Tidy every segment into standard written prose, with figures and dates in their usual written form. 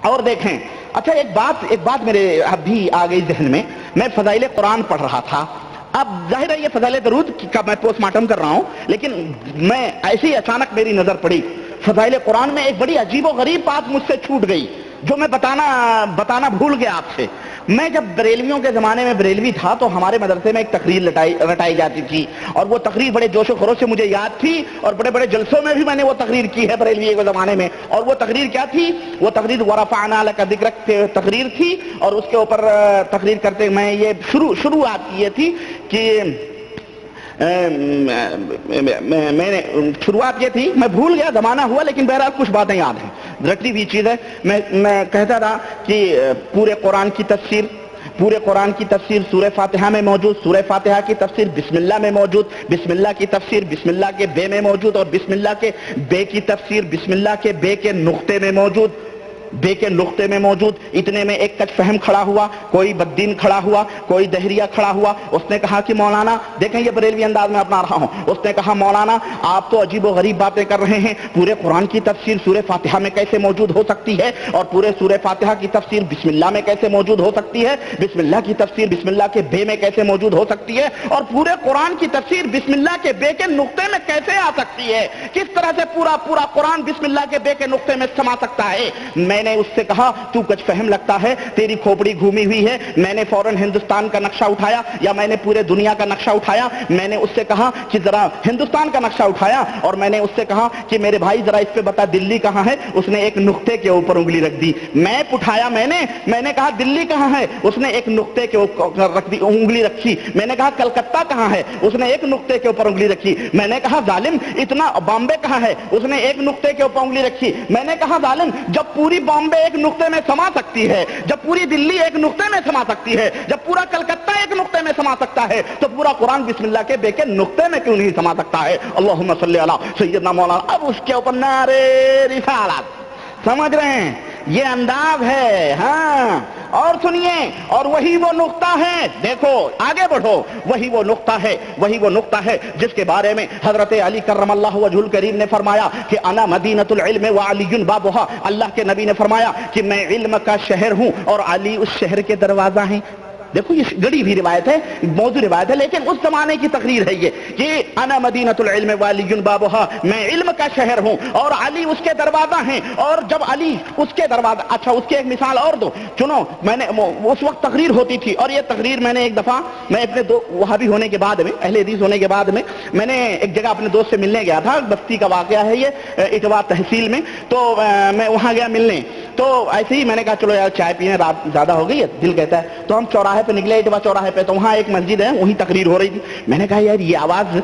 اور دیکھیں، اچھا ایک بات میرے اب بھی آ گئی ذہن میں. میں فضائل قرآن پڑھ رہا تھا. اب ظاہر ہے یہ فضائل درود کا میں پوسٹ مارٹم کر رہا ہوں، لیکن میں ایسی اچانک میری نظر پڑی فضائل قرآن میں ایک بڑی عجیب و غریب بات مجھ سے چھوٹ گئی جو میں بتانا بھول گیا آپ سے. میں جب بریلویوں کے زمانے میں بریلوی تھا تو ہمارے مدرسے میں ایک تقریر رٹائی جاتی تھی، اور وہ تقریر بڑے جوش و خروش سے مجھے یاد تھی، اور بڑے بڑے جلسوں میں بھی میں نے وہ تقریر کی ہے بریلوی کے زمانے میں. اور وہ تقریر کیا تھی؟ وہ تقریر ورفعنا لک ذکرک تقریر تھی، اور اس کے اوپر تقریر کرتے میں یہ شروعات یہ تھی کہ میں نے شروعات یہ تھی، میں بھول گیا زمانہ ہوا، لیکن بہرحال کچھ باتیں یاد ہیں، رٹی ہوئی چیز ہے. میں کہتا تھا کہ پورے قرآن کی تفسیر سورہ فاتحہ میں موجود، سورہ فاتحہ کی تفسیر بسم اللہ میں موجود، بسم اللہ کی تفسیر بسم اللہ کے بے میں موجود، اور بسم اللہ کے بے کی تفسیر بسم اللہ کے بے کے نقطے میں موجود. اتنے میں ایک کچھ فہم کھڑا ہوا، کوئی بددین کھڑا ہوا، کوئی دہریہ کھڑا ہوا. اس نے کہا کہ مولانا، دیکھیں یہ بریلوی انداز میں اپنا رہا ہوں، اس نے کہا مولانا آپ تو عجیب و غریب باتیں کر رہے ہیں، پورے قرآن کی تفسیر سورہ فاتحہ میں کیسے موجود ہو سکتی ہے، اور پورے سورہ فاتحہ کی تفسیر بسم اللہ میں کیسے موجود ہو سکتی ہے، بسم اللہ کی تفسیر بسم اللہ کے بے میں کیسے موجود ہو سکتی ہے، اور پورے قرآن کی تفسیر بسم اللہ کے بے کے نقطے میں کیسے آ سکتی ہے، کس طرح سے پورا قرآن بسم اللہ کے بے کے نقطے میں سما سکتا ہے. میں نے اس سے کہا تو کچھ فہم لگتا ہے، تیری کھوپڑی گھومی ہوئی ہے. میں نے فوراً ہندوستان کا نقشہ اٹھایا، یا میں نے پورے دنیا کا نقشہ اٹھایا. میں نے اس سے کہا کہ ذرا ہندوستان کا نقشہ اٹھایا، اور میں نے اس سے کہا کہ میرے بھائی ذرا اس پہ بتا دلی کہاں ہے. اس نے ایک نقطے کے اوپر انگلی رکھ دی. میپ اٹھایا میں نے کہا دلی کہاں ہے. اس نے ایک نقطے کے اوپر رکھ دی انگلی رکھی. میں نے کہا کلکتہ کہاں ہے. اس نے ایک نقطے کے اوپر انگلی رکھی. میں نے کہا ظالم اتنا بامبے کہاں ہے. اس نے ایک نقطے کے اوپر انگلی رکھی. میں نے کہا ظالم جب پوری بامبے ایک نقطے میں سما سکتی ہے، جب پوری دلی ایک نقطے میں سما سکتی ہے، جب پورا کلکتہ ایک نقطے میں سما سکتا ہے، تو پورا قرآن بسم اللہ کے بے کے نقطے میں کیوں نہیں سما سکتا ہے. اللہم صلی علی سیدنا مولانا. اب اس کے اوپر نعرے رسالت، سمجھ رہے ہیں یہ انداز ہے. ہاں اور سنیے، اور وہی وہ نقطہ ہے، دیکھو آگے بڑھو، وہی وہ نقطہ ہے جس کے بارے میں حضرت علی کرم اللہ وجہ الکریم نے فرمایا کہ انا مدینۃ العلم وعلی بابھا. اللہ کے نبی نے فرمایا کہ میں علم کا شہر ہوں اور علی اس شہر کے دروازہ ہیں. دیکھو یہ گڑی بھی روایت ہے، موضوع روایت ہے، لیکن اس زمانے کی تقریر ہے یہ کہ انا مدینۃ العلم وعلی بابھا، میں علم کا شہر ہوں اور علی اس کے دروازہ ہیں. اور جب علی اس کے دروازہ، اچھا اس کی ایک مثال اور دو چنو. میں نے اس وقت تقریر ہوتی تھی، اور یہ تقریر میں نے ایک دفعہ میں اپنے وہابی ہونے کے بعد میں، اہل حدیث ہونے کے بعد میں نے ایک جگہ اپنے دوست سے ملنے گیا تھا. بستی کا واقعہ ہے یہ، اٹوا تحصیل میں. تو میں وہاں گیا ملنے، تو ایسے ہی میں نے کہا چلو یار چائے پینے، رات زیادہ ہو گئی ہے دل کہتا ہے. تو ہم چوراہے پہ نکلے، اٹوا چوراہے پہ، تو وہاں ایک مسجد ہے، وہیں تقریر ہو رہی تھی. میں نے کہا یار یہ آواز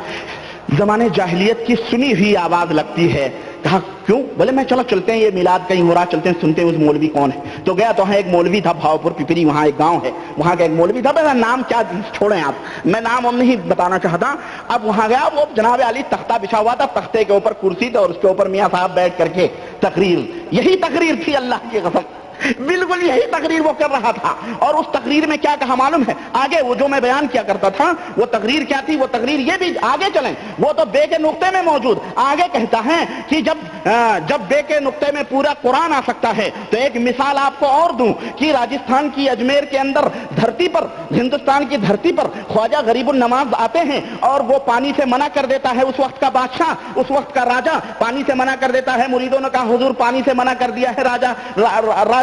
زمانے جاہلیت کی سنی ہوئی آواز لگتی ہے. کہا کیوں؟ بولے میں چلو چلتے ہیں، یہ میلاد کہیں ہو رہا، چلتے ہیں سنتے ہیں اس مولوی کون ہے. تو گیا تو وہاں ایک مولوی تھا، بھاؤپور پپری وہاں ایک گاؤں ہے، وہاں کا ایک مولوی تھا. میرا نام کیا چھوڑیں آپ، میں نام نہیں بتانا چاہتا. اب وہاں گیا، وہ جناب علی تختہ بچھا ہوا تھا، تختے کے اوپر کرسی تھا، اور اس کے اوپر میاں صاحب بیٹھ کر کے تقریر. یہی تقریر تھی اللہ کی قسم، بالکل یہی تقریر وہ کر رہا تھا. اور اس تقریر میں کیا کہا معلوم ہے؟ آگے وہ جو میں بیان کیا کرتا تھا وہ تقریر کیا تھی، وہ تقریر یہ بھی آگے چلیں، وہ تو بے کے نقطے میں موجود. آگے کہتا ہے کہ جب بے کے نقطے میں پورا قرآن آ سکتا ہے، تو ایک مثال آپ کو اور دوں کہ راجستھان کی اجمیر کے اندر دھرتی پر، ہندوستان کی دھرتی پر خواجہ غریب النواز آتے ہیں، اور وہ پانی سے منع کر دیتا ہے. اس وقت کا بادشاہ، اس وقت کا راجہ پانی سے منع کر دیتا ہے. مریدوں نے کہا حضور پانی سے منع کر دیا ہے راجہ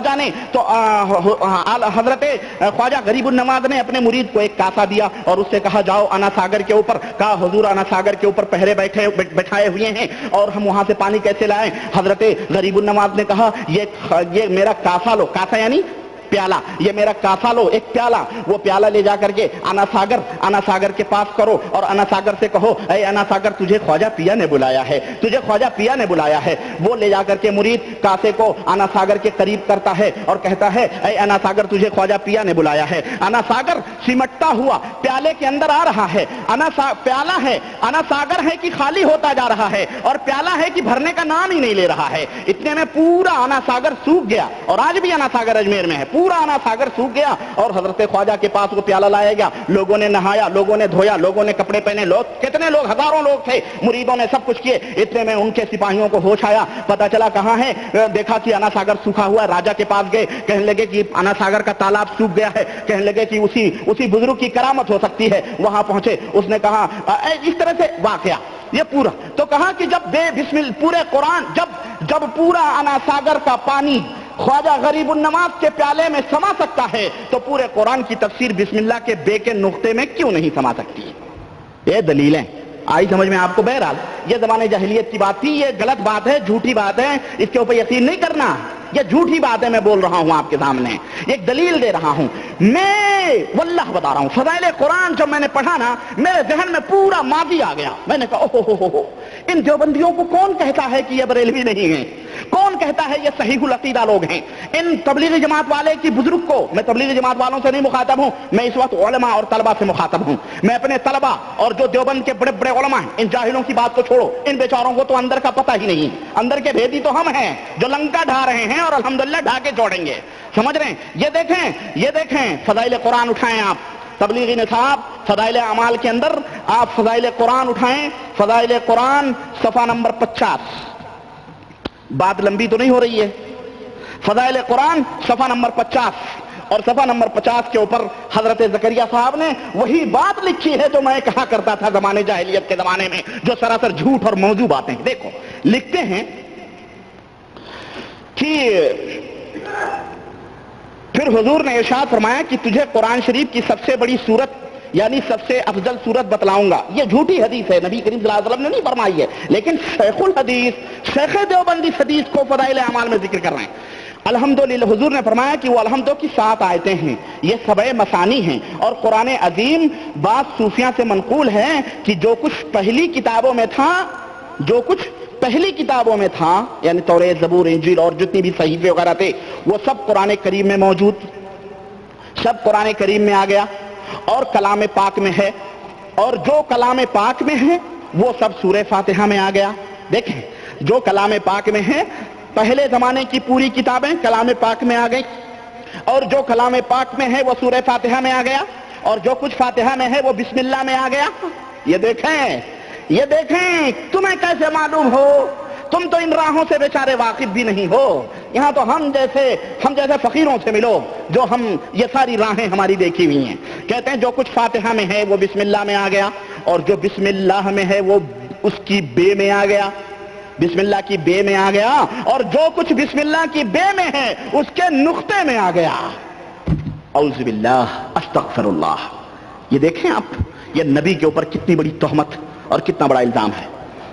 نے. تو حضرت خواجہ غریب النواز نے اپنے مرید کو ایک کاسا دیا اور اس سے کہا جاؤ انا ساگر کے اوپر. کہا حضور انا ساگر کے اوپر پہرے بیٹھائے ہوئے ہیں، اور ہم وہاں سے پانی کیسے لائیں؟ حضرت غریب النواز نے کہا یہ میرا کاسا لو. کاسا یعنی پیالہ، یہ میرا کاسا لو، ایک پیالہ. وہ پیالہ لے جا کر کے انا ساگر کے پاس کرو، اور انا ساگر سے کہو اے انا ساگر تجھے خواجہ پیا نے بلایا ہے، تجھے خواجہ پیا نے بلایا ہے. وہ لے جا کر کے مرید کاسے کو انا ساگر کے قریب کرتا ہے اور کہتا ہے اے انا ساگر تجھے خواجہ پیا نے بلایا ہے. انا ساگر سمٹتا ہوا پیالے کے اندر آ رہا ہے. پیالہ ہے، انا ساگر ہے کہ خالی ہوتا جا رہا ہے، اور پیالہ ہے کہ بھرنے کا نام ہی نہیں لے رہا ہے. اتنے میں پورا انا ساگر سوکھ گیا، اور آج بھی انا ساگر اجمیر میں ہے. پورا انا ساگر سوکھ گیا اور حضرت خواجہ کے پاس وہ پیالہ لایا گیا. لوگوں نے نہایا, لوگوں نے دھویا, لوگوں نے کپڑے پہنے, لوگ کتنے لوگ, ہزاروں لوگ تھے, مریدوں نے سب کچھ کیے. اتنے میں ان کے سپاہیوں کو ہوش آیا, پتا چلا کہاں ہے, دیکھا کہ انا ساگر سوکھا ہوا ہے. راجا کے پاس گئے, کہنے لگے کہ انا ساگر کا تالاب سوکھ گیا ہے. کہنے لگے کہ اسی بزرگ کی کرامت ہو سکتی ہے. وہاں پہنچے, اس نے کہا اس طرح سے واقعہ یہ پورا, تو کہا کہ جب بسم اللہ پورے قرآن جب پورا انا ساگر کا پانی خواجہ غریب النواز کے پیالے میں سما سکتا ہے تو پورے قرآن کی تفسیر بسم اللہ کے بے کے نقطے میں کیوں نہیں سما سکتی؟ یہ دلیلیں آئی سمجھ میں آپ کو؟ بہرحال یہ زمانے جاہلیت کی بات تھی, یہ غلط بات ہے, جھوٹی بات ہے, اس کے اوپر یقین نہیں کرنا. یہ جھوٹی بات ہے, میں بول رہا ہوں آپ کے سامنے, ایک دلیل دے رہا ہوں. میں واللہ بتا رہا ہوں, فضائل قرآن جب میں نے پڑھا نا, میرے ذہن میں پورا ماضی آ گیا. میں نے کہا اوہ ان دیوبندیوں کو کون کہتا ہے کہ یہ بریلوی نہیں ہیں؟ کون کہتا ہے یہ صحیح العقیدہ لوگ ہیں؟ ان تبلیغی جماعت والے کی بزرگ کو, میں تبلیغی جماعت والوں سے نہیں مخاطب ہوں, میں اس وقت علماء اور طلبہ سے مخاطب ہوں. میں اپنے طلبہ اور جو دیوبند کے بڑے بڑے علماء ہیں, ان جاہلوں کی بات کو چھوڑو, ان بیچاروں کو تو اندر کا پتہ ہی نہیں. اندر کے بھیدی تو ہم ہیں جو لنکا ڈھا رہے ہیں اور الحمدللہ ڈھا کے چھوڑیں گے. سمجھ رہے ہیں؟ یہ دیکھیں فضائل قرآن اٹھائیں آپ, تبلیغی نصاب فضائل اعمال کے اندر آپ فضائل قرآن اٹھائیں, فضائل قرآن صفحہ نمبر 50. بات لمبی تو نہیں ہو رہی ہے؟ فضائل قرآن صفحہ نمبر 50, اور صفحہ نمبر 50 کے اوپر حضرت زکریہ صاحب نے وہی بات لکھی ہے جو میں کہا کرتا تھا زمانے جاہلیت کے زمانے میں, جو سراسر جھوٹ اور موضوع باتیں. دیکھو لکھتے ہیں کہ پھر حضور نے ارشاد فرمایا کہ تجھے قرآن شریف کی سب سے بڑی صورت یعنی سب سے افضل صورت بتلاؤں گا. یہ جھوٹی حدیث ہے, نبی کریم صلی اللہ علیہ وسلم نے نہیں فرمائی ہے, لیکن شیخ الحدیث شیخ دیوبندی اس حدیث کو فضائل اعمال میں ذکر کر رہے ہیں. الحمدللہ حضور نے فرمایا کہ وہ الحمدو کی 7 آیتیں ہیں, یہ 7 مثانی ہیں, اور قرآن عظیم بعض صوفیاں سے منقول ہے کہ جو کچھ پہلی کتابوں میں تھا یعنی توریت, زبور, انجیل اور جتنی بھی صحیفے وغیرہ تھے وہ سب قرآن کریم میں موجود, سب قرآن کریم میں آ گیا اور کلام پاک میں ہے, اور جو کلام پاک میں ہے وہ سب سورہ فاتحہ میں آ گیا. دیکھیں جو کلام پاک میں ہے, پہلے زمانے کی پوری کتابیں کلام پاک میں آ گئی, اور جو کلام پاک میں ہے وہ سورہ فاتحہ میں آ گیا, اور جو کچھ فاتحہ میں ہے وہ بسم اللہ میں آ گیا. یہ دیکھیں تمہیں کیسے معلوم ہو؟ تم تو ان راہوں سے بیچارے واقف بھی نہیں ہو. یہاں تو ہم جیسے فقیروں سے ملو جو ہم یہ ساری راہیں ہماری دیکھی ہوئی ہیں. کہتے ہیں جو کچھ فاتحہ میں ہے وہ بسم اللہ میں آ گیا, اور جو بسم اللہ میں ہے وہ اس کی بے میں آ گیا, بسم اللہ کی بے میں آ گیا, اور جو کچھ بسم اللہ کی بے میں ہے اس کے نقطے میں آ گیا. اعوذ باللہ, استغفر اللہ. یہ دیکھیں آپ, یہ نبی کے اوپر کتنی بڑی تہمت اور کتنا بڑا الزام ہے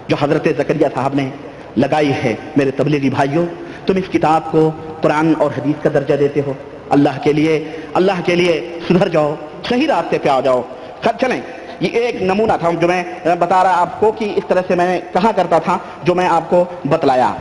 جو حضرت زکریا صاحب نے لگائی ہے. میرے تبلیغی بھائیوں, تم اس کتاب کو قرآن اور حدیث کا درجہ دیتے ہو. اللہ کے لیے سدھر جاؤ, صحیح راستے پہ آ جاؤ. چلیں, یہ ایک نمونہ تھا جو میں بتا رہا آپ کو کہ اس طرح سے میں کہا کرتا تھا جو میں آپ کو بتلایا.